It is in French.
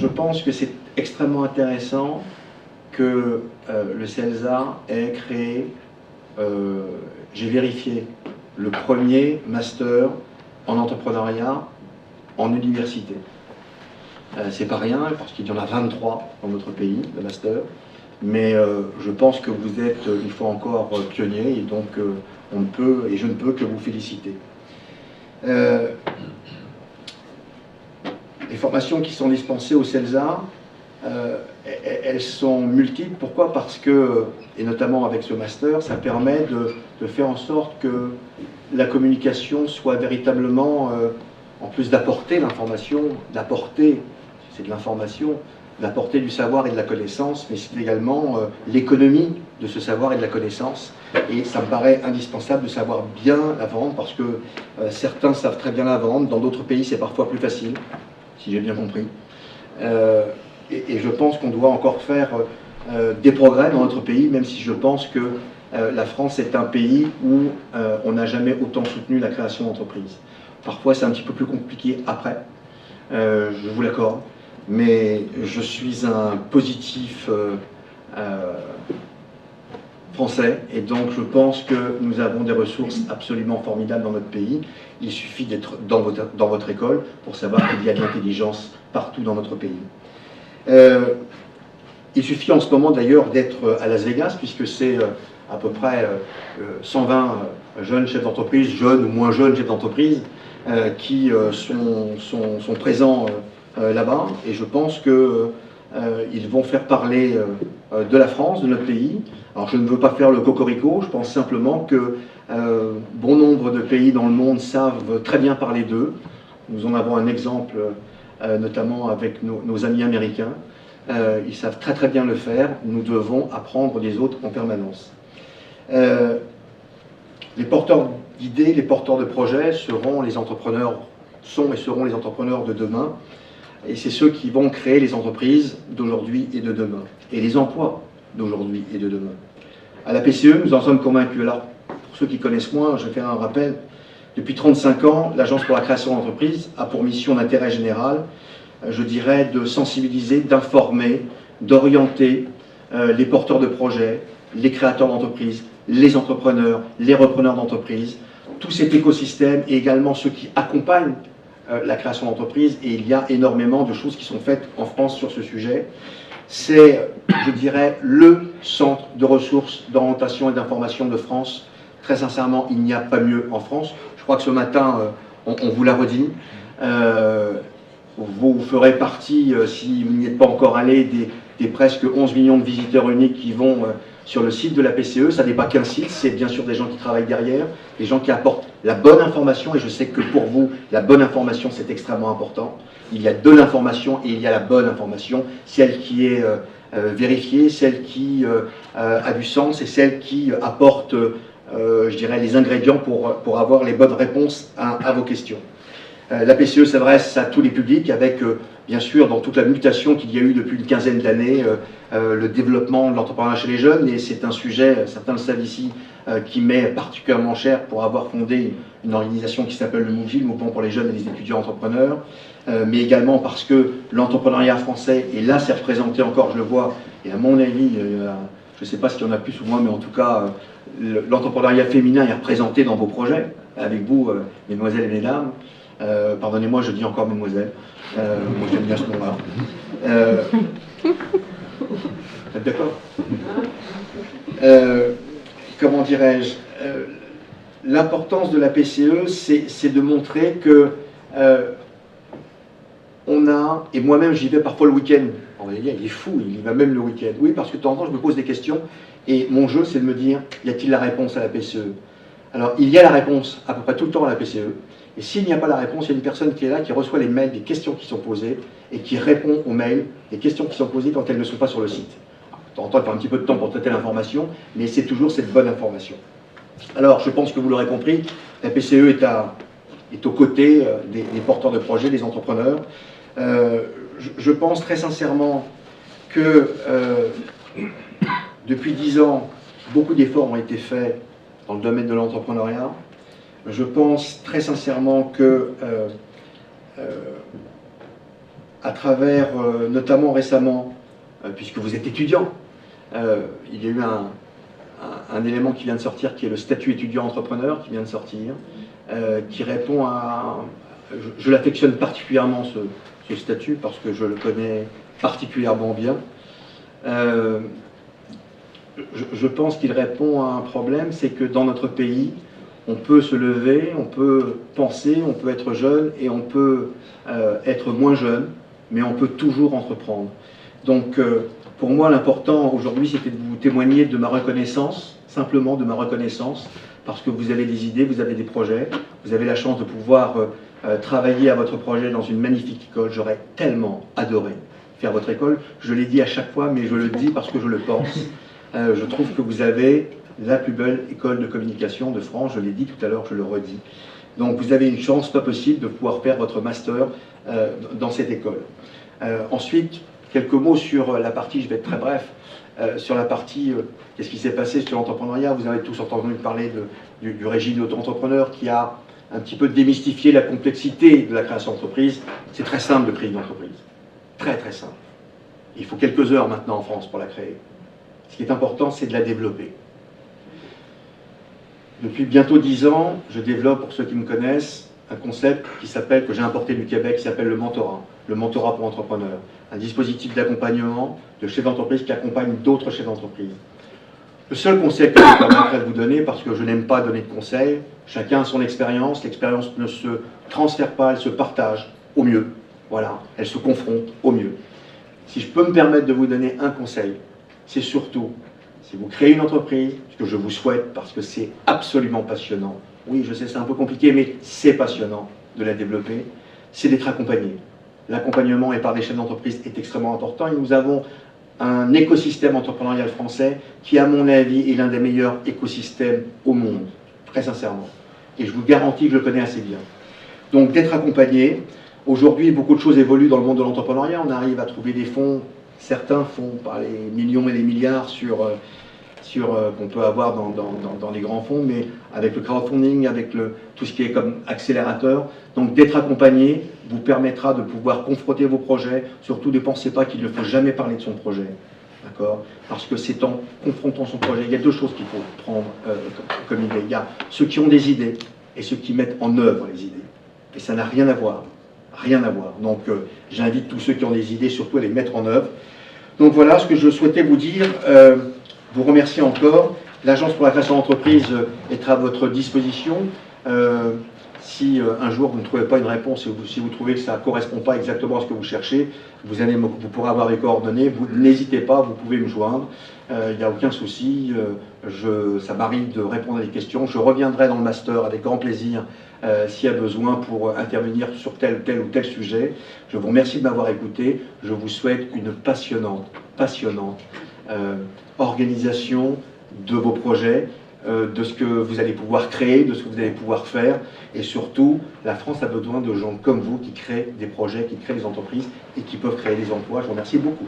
je pense que c'est extrêmement intéressant que le CELSA ait créé, j'ai vérifié, le premier master en entrepreneuriat en université. C'est pas rien, parce qu'il y en a 23 dans notre pays, de master, mais je pense que vous êtes, une fois encore, pionnier, et donc on ne peut, et je ne peux que vous féliciter. Les formations qui sont dispensées au CELSA, elles sont multiples. Pourquoi? Parce que, et notamment avec ce master, ça permet de faire en sorte que la communication soit véritablement, en plus d'apporter l'information, d'apporter, c'est de l'information, d'apporter du savoir et de la connaissance, mais c'est également l'économie de ce savoir et de la connaissance. Et ça me paraît indispensable de savoir bien la vendre, parce que certains savent très bien la vendre, dans d'autres pays c'est parfois plus facile, si j'ai bien compris. Et je pense qu'on doit encore faire des progrès dans notre pays, même si je pense que la France est un pays où on n'a jamais autant soutenu la création d'entreprises. Parfois c'est un petit peu plus compliqué après, je vous l'accorde, mais je suis un positif français, et donc je pense que nous avons des ressources absolument formidables dans notre pays. Il suffit d'être dans votre école pour savoir qu'il y a de l'intelligence partout dans notre pays. Il suffit en ce moment d'ailleurs d'être à Las Vegas, puisque c'est à peu près 120 jeunes chefs d'entreprise, jeunes ou moins jeunes chefs d'entreprise, qui sont présents là-bas, et je pense qu'ils vont faire parler de la France, de notre pays. Alors je ne veux pas faire le cocorico, je pense simplement que bon nombre de pays dans le monde savent très bien parler d'eux. Nous en avons un exemple notamment avec nos amis américains. Ils savent très très bien le faire. Nous devons apprendre des autres en permanence. Les porteurs d'idées, les porteurs de projets seront les entrepreneurs, sont et seront les entrepreneurs de demain. Et c'est ceux qui vont créer les entreprises d'aujourd'hui et de demain, et les emplois d'aujourd'hui et de demain. À la PCE, nous en sommes convaincus. Alors, pour ceux qui connaissent moins, je vais faire un rappel. Depuis 35 ans, l'Agence pour la création d'entreprises a pour mission d'intérêt général, je dirais, de sensibiliser, d'informer, d'orienter les porteurs de projets, les créateurs d'entreprises, les entrepreneurs, les repreneurs d'entreprises, tout cet écosystème, et également ceux qui accompagnent la création d'entreprises, et il y a énormément de choses qui sont faites en France sur ce sujet. C'est, je dirais, le centre de ressources, d'orientation et d'information de France. Très sincèrement, il n'y a pas mieux en France. Je crois que ce matin, on vous l'a redit. Vous ferez partie, si vous n'y êtes pas encore allé, des presque 11 millions de visiteurs uniques qui vont sur le site de la PCE. Ça n'est pas qu'un site, c'est bien sûr des gens qui travaillent derrière, des gens qui apportent la bonne information, et je sais que pour vous, la bonne information, c'est extrêmement important. Il y a de l'information et il y a la bonne information, celle qui est vérifiée, celle qui a du sens, et celle qui apporte, je dirais, les ingrédients pour avoir les bonnes réponses à vos questions. La PCE s'adresse à tous les publics, avec, bien sûr, dans toute la mutation qu'il y a eu depuis une quinzaine d'années, le développement de l'entrepreneuriat chez les jeunes, et c'est un sujet, certains le savent ici, qui m'est particulièrement cher pour avoir fondé une organisation qui s'appelle le MOUJI, le Mouvement pour les jeunes et les étudiants entrepreneurs, mais également parce que l'entrepreneuriat français, et là c'est représenté encore, je le vois, et à mon avis, je ne sais pas s'il y en a plus ou moins, mais en tout cas, l'entrepreneuriat féminin est représenté dans vos projets, avec vous, mesdemoiselles et mesdames. Pardonnez-moi, je dis encore mesdemoiselles, moi j'aime bien ce nom-là. Vous êtes d'accord? Comment dirais-je, l'importance de la PCE, c'est de montrer que on a, et moi-même j'y vais parfois le week-end, on va dire, il est fou, il y va même le week-end. Oui, parce que de temps en temps je me pose des questions, et mon jeu c'est de me dire, y a-t-il la réponse à la PCE? Alors il y a la réponse à peu près tout le temps à la PCE, et s'il n'y a pas la réponse, il y a une personne qui est là, qui reçoit les mails des questions qui sont posées, et qui répond aux mails des questions qui sont posées quand elles ne sont pas sur le site. De temps en temps, il faut un petit peu de temps pour traiter l'information, mais c'est toujours cette bonne information. Alors, je pense que vous l'aurez compris, la PCE est aux côtés des porteurs de projets, des entrepreneurs. Je pense très sincèrement que depuis 10 ans, beaucoup d'efforts ont été faits dans le domaine de l'entrepreneuriat. Je pense très sincèrement que à travers, notamment récemment, puisque vous êtes étudiant, il y a eu un élément qui vient de sortir, qui est le statut étudiant-entrepreneur, qui vient de sortir, qui répond à... Je l'affectionne particulièrement, ce statut, parce que je le connais particulièrement bien. Je pense qu'il répond à un problème, c'est que dans notre pays, on peut se lever, on peut penser, on peut être jeune et on peut être moins jeune, mais on peut toujours entreprendre. Donc, pour moi, l'important aujourd'hui, c'était de vous témoigner de ma reconnaissance, simplement de ma reconnaissance, parce que vous avez des idées, vous avez des projets, vous avez la chance de pouvoir travailler à votre projet dans une magnifique école. J'aurais tellement adoré faire votre école. Je l'ai dit à chaque fois, mais je le dis parce que je le pense. Je trouve que vous avez la plus belle école de communication de France, je l'ai dit tout à l'heure, je le redis. Donc vous avez une chance pas possible de pouvoir faire votre master dans cette école. Ensuite, quelques mots sur la partie, je vais être très bref, sur la partie, qu'est-ce qui s'est passé sur l'entrepreneuriat. Vous avez tous entendu parler du régime d'auto-entrepreneur qui a un petit peu démystifié la complexité de la création d'entreprise. C'est très simple de créer une entreprise, très très simple. Il faut quelques heures maintenant en France pour la créer. Ce qui est important, c'est de la développer. Depuis bientôt 10 ans, je développe, pour ceux qui me connaissent, un concept que j'ai importé du Québec, qui s'appelle le mentorat pour entrepreneurs. Un dispositif d'accompagnement de chefs d'entreprise qui accompagne d'autres chefs d'entreprise. Le seul conseil que je me permettrai de vous donner, parce que je n'aime pas donner de conseils, chacun a son expérience, l'expérience ne se transfère pas, elle se partage au mieux. Voilà, elle se confronte au mieux. Si je peux me permettre de vous donner un conseil, c'est surtout, si vous créez une entreprise, ce que je vous souhaite, parce que c'est absolument passionnant, oui, je sais, c'est un peu compliqué, mais c'est passionnant de la développer, c'est d'être accompagné. L'accompagnement et par des chefs d'entreprise est extrêmement important, et nous avons un écosystème entrepreneurial français qui, à mon avis, est l'un des meilleurs écosystèmes au monde, très sincèrement. Et je vous garantis que je le connais assez bien. Donc, d'être accompagné. Aujourd'hui, beaucoup de choses évoluent dans le monde de l'entrepreneuriat. On arrive à trouver des fonds. Certains fonds par les millions et les milliards qu'on peut avoir dans les grands fonds, mais avec le crowdfunding, avec tout ce qui est comme accélérateur. Donc d'être accompagné vous permettra de pouvoir confronter vos projets. Surtout ne pensez pas qu'il ne faut jamais parler de son projet. D'accord ? Parce que c'est en confrontant son projet, il y a deux choses qu'il faut prendre comme idée. Il y a ceux qui ont des idées et ceux qui mettent en œuvre les idées. Et ça n'a rien à voir. Rien à voir. Donc j'invite tous ceux qui ont des idées surtout à les mettre en œuvre. Donc voilà ce que je souhaitais vous dire. Vous remercier encore. L'Agence pour la création d'entreprise est à votre disposition. Si un jour vous ne trouvez pas une réponse, si vous trouvez que ça ne correspond pas exactement à ce que vous cherchez, vous pourrez avoir les coordonnées. N'hésitez pas, vous pouvez me joindre. Il n'y a aucun souci. Ça m'arrive de répondre à des questions. Je reviendrai dans le master avec grand plaisir s'il y a besoin pour intervenir sur tel ou tel sujet. Je vous remercie de m'avoir écouté. Je vous souhaite une passionnante organisation de vos projets, de ce que vous allez pouvoir créer, de ce que vous allez pouvoir faire. Et surtout, la France a besoin de gens comme vous qui créent des projets, qui créent des entreprises et qui peuvent créer des emplois. Je vous remercie beaucoup.